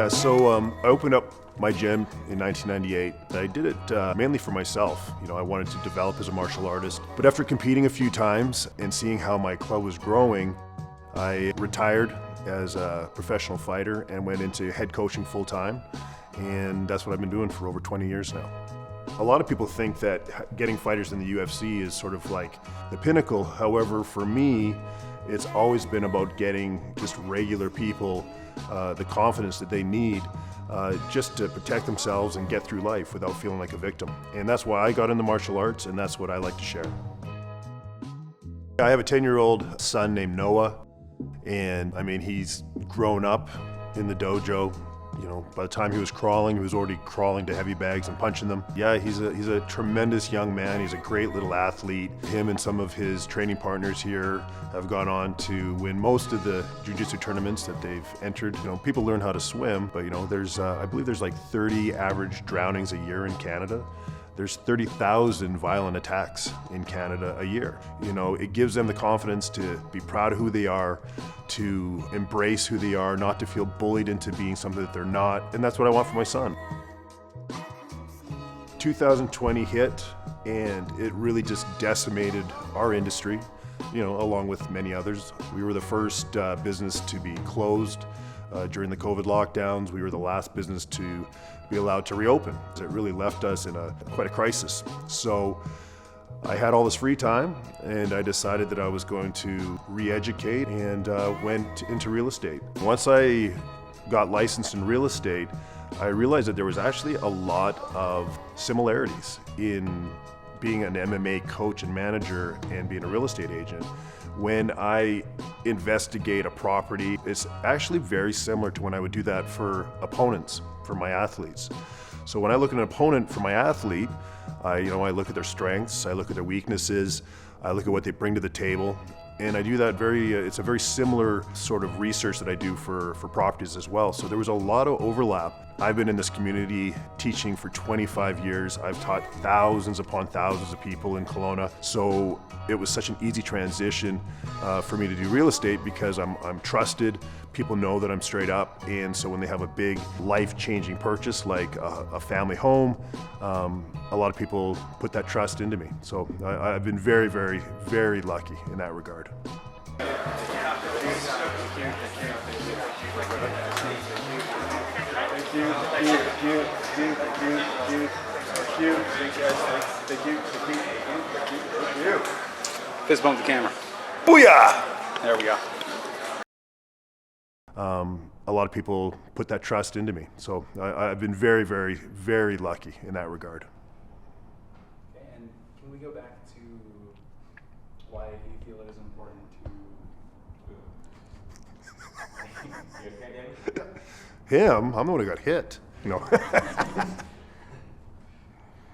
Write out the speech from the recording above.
Yeah, so I opened up my gym in 1998. I did it mainly for myself. You know, I wanted to develop as a martial artist. But after competing a few times and seeing how my club was growing, I retired as a professional fighter and went into head coaching full time. And that's what I've been doing for over 20 years now. A lot of people think that getting fighters in the UFC is sort of like the pinnacle. However, for me, it's always been about getting just regular people the confidence that they need just to protect themselves and get through life without feeling like a victim. And that's why I got into martial arts, and that's what I like to share. I have a 10-year-old son named Noah, and I mean, he's grown up in the dojo. You know, by the time he was already crawling to heavy bags and punching them. Yeah, he's a tremendous young man. He's a great little athlete. Him and some of his training partners here have gone on to win most of the jiu-jitsu tournaments that they've entered. You know, people learn how to swim, but you know, there's I believe there's like 30 average drownings a year in Canada. There's 30,000 violent attacks in Canada a year. You know, it gives them the confidence to be proud of who they are, to embrace who they are, not to feel bullied into being something that they're not, and that's what I want for my son. 2020 hit, and it really just decimated our industry, you know, along with many others. We were the first business to be closed during the COVID lockdowns. We were the last business to be allowed to reopen. It really left us in quite a crisis. So I had all this free time, and I decided that I was going to re-educate and went into real estate. Once I got licensed in real estate, I realized that there was actually a lot of similarities in being an MMA coach and manager and being a real estate agent. When I investigate a property, it's actually very similar to when I would do that for opponents, for my athletes. So when I look at an opponent for my athlete, I look at their strengths, I look at their weaknesses, I look at what they bring to the table, and I do that it's a very similar sort of research that I do for properties as well. So there was a lot of overlap. I've been in this community teaching for 25 years. I've taught thousands upon thousands of people in Kelowna. So it was such an easy transition for me to do real estate because I'm trusted. People know that I'm straight up. And so when they have a big life-changing purchase like a family home, a lot of people put that trust into me. So I've been very, very, very lucky in that regard. Fist bump the camera. Booyah! There we go. A lot of people put that trust into me. So I've been very, very, very lucky in that regard. Okay, and can we go back to why you feel it is important to... Him? I'm the one who got hit. No.